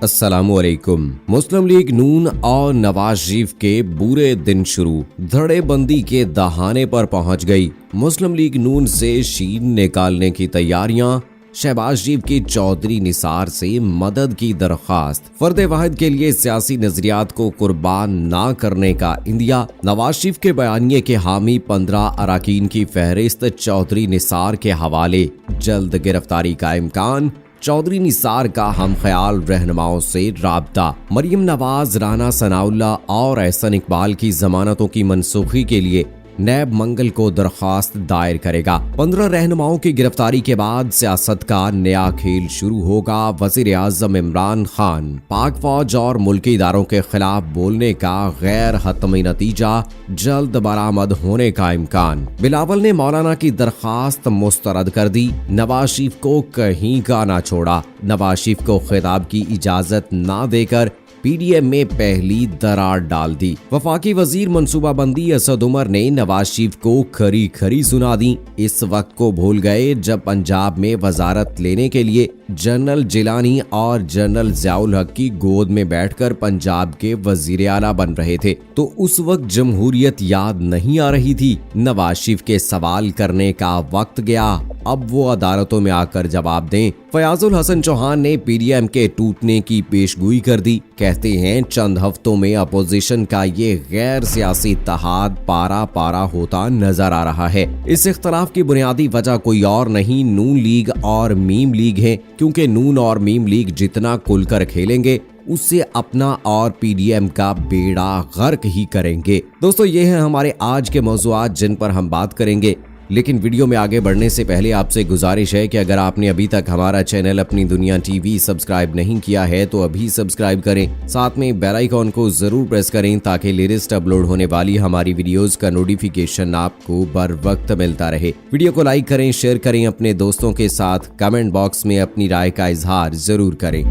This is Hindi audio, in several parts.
अस्सलामुअलैकुम। मुस्लिम लीग नून और नवाज शरीफ के बुरे दिन शुरू, धड़ेबंदी के दहाने पर पहुंच गई। मुस्लिम लीग नून से शीन निकालने की तैयारियां, शहबाज शरीफ की चौधरी निसार से मदद की दरखास्त, फर्द वाहिद के लिए सियासी नजरियात को कुर्बान ना करने का इंदिया, नवाज शरीफ के बयानिए के हामी 15 अरकान की फहरिस्त चौधरी निसार के हवाले, जल्द गिरफ्तारी का इम्कान, चौधरी निसार का हम ख्याल रहनुमाओं से राब्ता, मरियम नवाज, राना सनाउल्लाह और एहसन इकबाल की जमानतों की मनसूखी के लिए नैब मंगल को दरखास्त दायर करेगा। 15 रहनुमाओं की गिरफ्तारी के बाद सियासत का नया खेल शुरू होगा। वजीर आजम इमरान खान, पाक फौज और मुल्की इदारों के खिलाफ बोलने का गैर हतमी नतीजा, जल्द बरामद होने का इम्कान। बिलावल ने मौलाना की दरखास्त मुस्तरद कर दी, नवाज शरीफ को कहीं का ना छोड़ा। नवाज शरीफ को खिताब की इजाजत ना देकर पीडीएम में पहली दरार डाल दी। वफाकी वजीर मनसूबाबंदी असद उमर ने नवाज शरीफ को खरी खरी सुना दी। इस वक्त को भूल गए जब पंजाब में वजारत लेने के लिए जनरल जिलानी और जनरल ज़ियाउल हक की गोद में बैठकर पंजाब के वजीर आला बन रहे थे, तो उस वक्त जमहूरियत याद नहीं आ रही थी। नवाज शरीफ के सवाल करने का वक्त गया, अब वो अदालतों में आकर जवाब दें। फयाजुल हसन चौहान ने पीडीएम के टूटने की पेशगोई कर दी। कहते हैं चंद हफ्तों में अपोजिशन का ये गैर सियासी इत्तेहाद पारा पारा होता नजर आ रहा है। इस इख्तलाफ की बुनियादी वजह कोई और नहीं, नून लीग और मीम लीग है, क्योंकि नून और मीम लीग जितना खुलकर खेलेंगे उससे अपना और पीडीएम का बेड़ा गर्क ही करेंगे। दोस्तों, ये है हमारे आज के मौज़ूआत जिन पर हम बात करेंगे, लेकिन वीडियो में आगे बढ़ने से पहले आपसे गुजारिश है कि अगर आपने अभी तक हमारा चैनल अपनी दुनिया टीवी सब्सक्राइब नहीं किया है तो अभी सब्सक्राइब करें, साथ में बेल आइकॉन को जरूर प्रेस करें ताकि लेटेस्ट अपलोड होने वाली हमारी वीडियोस का नोटिफिकेशन आपको बर वक्त मिलता रहे। वीडियो को लाइक करें, शेयर करें अपने दोस्तों के साथ, कमेंट बॉक्स में अपनी राय का इजहार जरूर करें।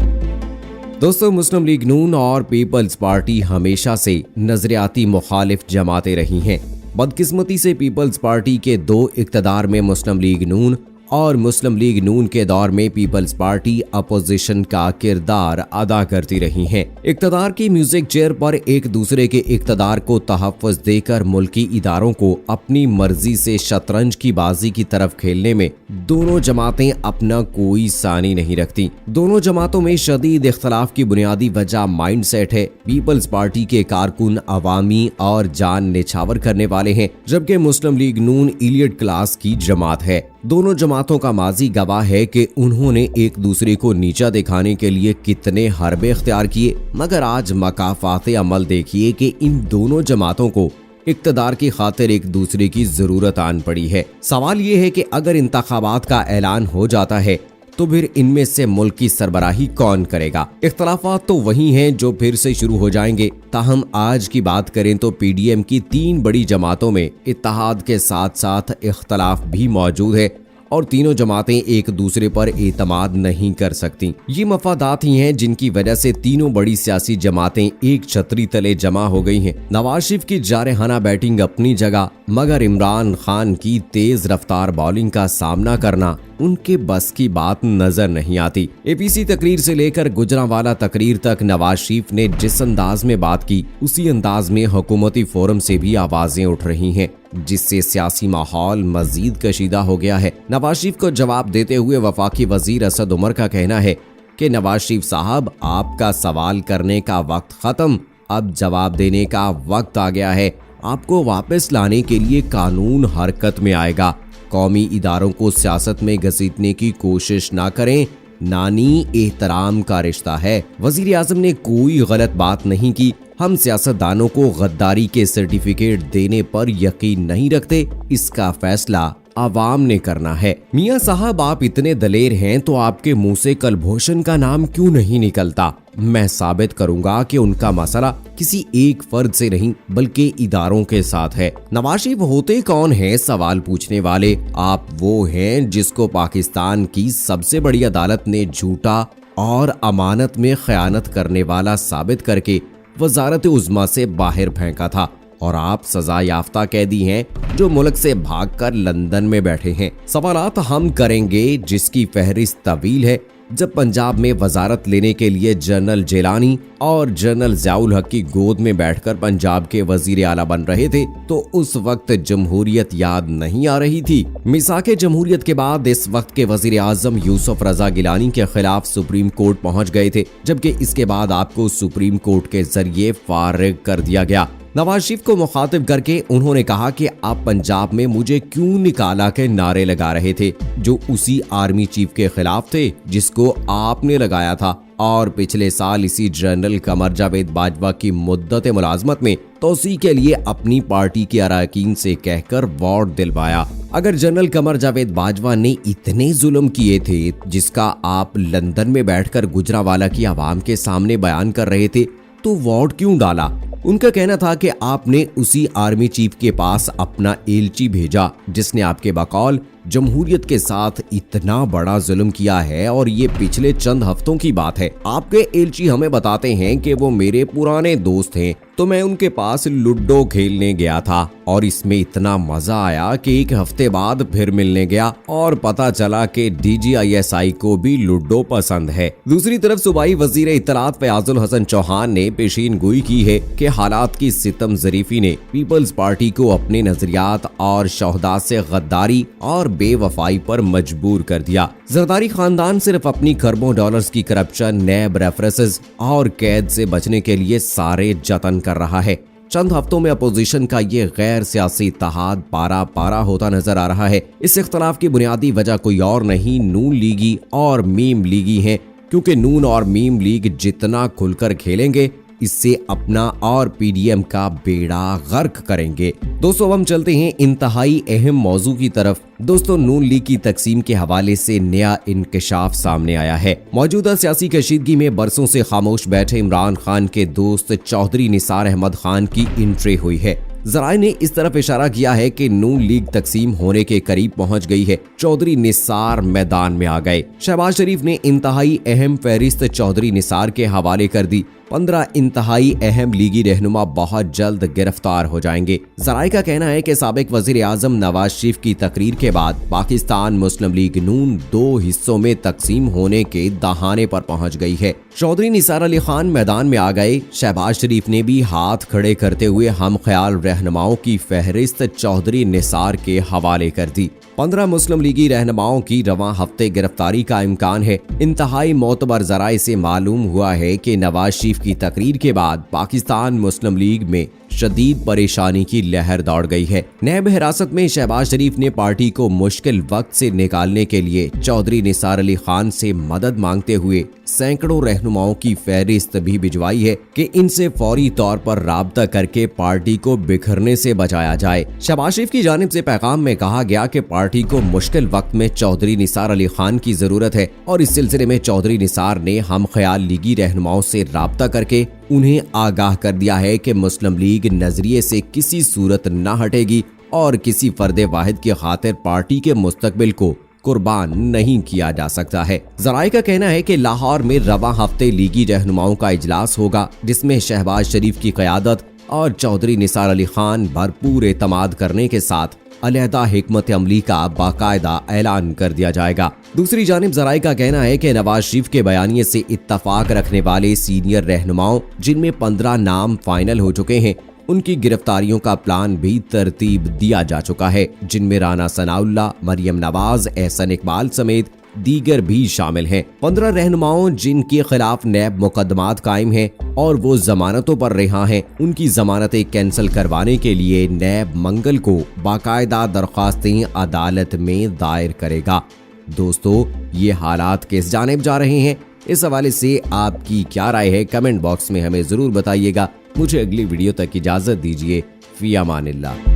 दोस्तों, मुस्लिम लीग नून और पीपल्स पार्टी हमेशा से नजरियाती मुखालिफ जमातें रही हैं। बदकिस्मती से पीपल्स पार्टी के दो इक़्तिदार में मुस्लिम लीग नून और मुस्लिम लीग नून के दौर में पीपल्स पार्टी अपोजिशन का किरदार अदा करती रही हैं। इक़्तिदार की म्यूजिक चेयर पर एक दूसरे के इक़्तिदार को तहफ़्फ़ुज़ देकर मुल्की इदारों को अपनी मर्जी से शतरंज की बाजी की तरफ खेलने में दोनों जमातें अपना कोई सानी नहीं रखती। दोनों जमातों में शदीद इख्तलाफ की बुनियादी वजह माइंड सेट है। पीपल्स पार्टी के कारकुन अवामी और जान निछावर करने वाले हैं, जबकि मुस्लिम लीग नून इलियट क्लास की जमात है। दोनों जमातों का माजी गवाह है कि उन्होंने एक दूसरे को नीचा दिखाने के लिए कितने हरबे इख्तियार किए, मगर आज मकाफाते अमल देखिए कि इन दोनों जमातों को इक़्तिदार की खातिर एक दूसरे की जरूरत आन पड़ी है। सवाल ये है कि अगर इंतखाबात का ऐलान हो जाता है तो फिर इनमें से मुल्क की सरबराही कौन करेगा? इख्तलाफात तो वही हैं जो फिर से शुरू हो जाएंगे। ताहम आज की बात करें तो पीडीएम की 3 बड़ी जमातों में इत्तेहाद के साथ साथ इख्तलाफ भी मौजूद है और तीनों जमातें एक दूसरे पर एतमाद नहीं कर सकती। ये मफादात ही हैं जिनकी वजह से तीनों बड़ी सियासी जमातें एक छतरी तले जमा हो गई हैं। नवाज शरीफ की जारहाना बैटिंग अपनी जगह, मगर इमरान खान की तेज रफ्तार बॉलिंग का सामना करना उनके बस की बात नजर नहीं आती। एपीसी तकरीर से लेकर गुजरांवाला तकरीर तक नवाज शरीफ ने जिस अंदाज में बात की, उसी अंदाज में हुकूमती फोरम से भी आवाजें उठ रही हैं, जिससे सियासी माहौल मजीद कशीदा हो गया है। नवाज शरीफ को जवाब देते हुए वफाकी वजीर असद उमर का कहना है कि नवाज शरीफ साहब, आपका सवाल करने का वक्त खत्म, अब जवाब देने का वक्त आ गया है। आपको वापस लाने के लिए कानून हरकत में आएगा। कौमी इदारों को सियासत में घसीटने की कोशिश ना करें, नानी एहतराम का रिश्ता है। वजीर आजम ने कोई गलत बात नहीं की। हम सियासतदानों को गद्दारी के सर्टिफिकेट देने पर यकीन नहीं रखते, इसका फैसला आवाम ने करना है। मियां साहब, आप इतने दलेर हैं तो आपके मुंह से कलभूषण का नाम क्यों नहीं निकलता? मैं साबित करूंगा कि उनका मसला किसी एक फर्द से नहीं बल्कि इदारों के साथ है। नवाज शरीफ होते कौन है सवाल पूछने वाले? आप वो हैं जिसको पाकिस्तान की सबसे बड़ी अदालत ने झूठा और अमानत में खयानत करने वाला साबित करके वजारत उज़्मा से बाहर फेंका था, और आप सजा याफ्ता कैदी हैं जो मुल्क से भागकर लंदन में बैठे हैं। सवालात हम करेंगे जिसकी फहरिस्त तवील है, जब पंजाब में वजारत लेने के लिए जनरल जेलानी और जनरल ज़ियाउल हक की गोद में बैठकर पंजाब के वजीर आला बन रहे थे, तो उस वक्त जमहूरियत याद नहीं आ रही थी। मिसाके जमहूरियत के बाद इस वक्त के वजीर आजम यूसुफ रजा गिलानी के खिलाफ सुप्रीम कोर्ट पहुंच गए थे, जबकि इसके बाद आपको सुप्रीम कोर्ट के जरिए फारिग कर दिया गया। नवाज शरीफ को मुखातिब करके उन्होंने कहा कि आप पंजाब में मुझे क्यों निकाला के नारे लगा रहे थे, जो उसी आर्मी चीफ के खिलाफ थे जिसको आपने लगाया था, और पिछले साल इसी जनरल कमर जावेद बाजवा की मुद्दत मुलाजमत में तोसी के लिए अपनी पार्टी के अरकान से कहकर वोट दिलवाया। अगर जनरल कमर जावेद बाजवा ने इतने जुल्म किए थे जिसका आप लंदन में बैठकर गुजरांवाला की आवाम के सामने बयान कर रहे थे, तो वोट क्यों डाला? उनका कहना था कि आपने उसी आर्मी चीफ के पास अपना एलची भेजा जिसने आपके बकौल जमहूरियत के साथ इतना बड़ा जुल्म किया है, और ये पिछले चंद हफ्तों की बात है। आपके एलची हमें बताते हैं कि वो मेरे पुराने दोस्त हैं, तो मैं उनके पास लूडो खेलने गया था और इसमें इतना मजा आया कि एक हफ्ते बाद फिर मिलने गया और पता चला कि DGISI को भी लूडो पसंद है। दूसरी तरफ सूबाई वजीर इत्तलात फयाजुल हसन चौहान ने पेशीन गोई की है कि हालात की सितम जरीफी ने पीपल्स पार्टी को अपने नजरियात और शोहदा से गद्दारी और बेवफाई पर मजबूर कर दिया। जरदारी खानदान सिर्फ अपनी खरबों डॉलर्स की करप्शन, नैब रेफरेंसेस और कैद से बचने के लिए सारे जतन कर रहा है। चंद हफ्तों में अपोजिशन का ये गैर सियासी इत्तेहाद पारा पारा होता नजर आ रहा है। इस इख्तलाफ की बुनियादी वजह कोई और नहीं, नून लीगी और मीम लीगी है, क्योंकि नून और मीम लीग जितना खुलकर खेलेंगे इससे अपना और PDM का बेड़ा गर्क करेंगे। दोस्तों, हम चलते हैं इंतहाई अहम मौजू की तरफ। दोस्तों, नून लीग की तकसीम के हवाले से नया इंकशाफ सामने आया है। मौजूदा सियासी कशीदगी में बरसों से खामोश बैठे इमरान खान के दोस्त चौधरी निसार अहमद खान की एंट्री हुई है। जराए ने इस तरफ इशारा किया है कि नून लीग तकसीम होने के करीब पहुंच गई है। चौधरी निसार मैदान में आ गए। शहबाज शरीफ ने इंतहाई अहम फहरिस्त चौधरी निसार के हवाले कर दी। 15 इंतहाई अहम लीगी रहनुमा बहुत जल्द गिरफ्तार हो जाएंगे। जराए का कहना है कि साबिक वजीर आजम नवाज शरीफ की तकरीर के बाद पाकिस्तान मुस्लिम लीग नून 2 हिस्सों में तकसीम होने के दहाने पर पहुंच गई है। चौधरी निसार अली खान मैदान में आ गए। शहबाज शरीफ ने भी हाथ खड़े करते हुए हम ख्याल रहनुमाओं की फहरिस्त चौधरी निसार के हवाले कर दी। 15 मुस्लिम लीगी रहनुमाओं की रवां हफ्ते गिरफ्तारी का इम्कान है। इंतहाई मोतबर जराए से मालूम हुआ है कि नवाज शरीफ की तकरीर के बाद पाकिस्तान मुस्लिम लीग में शदीद परेशानी की लहर दौड़ गई है। नैब हिरासत में शहबाज शरीफ ने पार्टी को मुश्किल वक्त से निकालने के लिए चौधरी निसार अली खान से मदद मांगते हुए सैकड़ों रहनुमाओं की फहरिस्त भी भिजवाई है कि इनसे फौरी तौर पर राब्ता करके पार्टी को बिखरने से बचाया जाए। शहबाज शरीफ की जानिब से पैगाम में कहा गया कि पार्टी को मुश्किल वक्त में चौधरी निसार अली खान की जरूरत है, और इस सिलसिले में चौधरी निसार ने हम ख्याल लीगी रहनुमाओं से राब्ता करके उन्हें आगाह कर दिया है कि मुस्लिम लीग नजरिए से किसी सूरत न हटेगी और किसी फर्दे वाहिद की खातिर पार्टी के मुस्तकबिल को कुर्बान नहीं किया जा सकता है। जराए का कहना है कि लाहौर में रवां हफ्ते लीगी रहनुमाओं का इजलास होगा, जिसमें शहबाज शरीफ की क़यादत और चौधरी निसार अली खान भरपूर एतमाद करने के साथ अलहदा हिकमत अमली का बाकायदा ऐलान कर दिया जाएगा। दूसरी जानिब जराए का कहना है कि नवाज शरीफ के बयानिए से इत्तफाक रखने वाले सीनियर रहनुमाओं, जिनमें 15 नाम फाइनल हो चुके हैं, उनकी गिरफ्तारियों का प्लान भी तरतीब दिया जा चुका है, जिनमें राना सनाउल्लाह, मरियम नवाज, एहसन इकबाल समेत दीगर भी शामिल हैं। 15 रहनुमाओं जिनके खिलाफ नैब मुकदमात कायम हैं और वो जमानतों पर रिहा हैं, उनकी जमानतें कैंसिल करवाने के लिए नैब मंगल को बाकायदा दरख्वास्तें अदालत में दायर करेगा। दोस्तों, ये हालात किस जानिब जा रहे हैं, इस हवाले से आपकी क्या राय है, कमेंट बॉक्स में हमें जरूर बताइएगा। मुझे अगली वीडियो तक इजाजत दीजिए। फी अमानिल्लाह।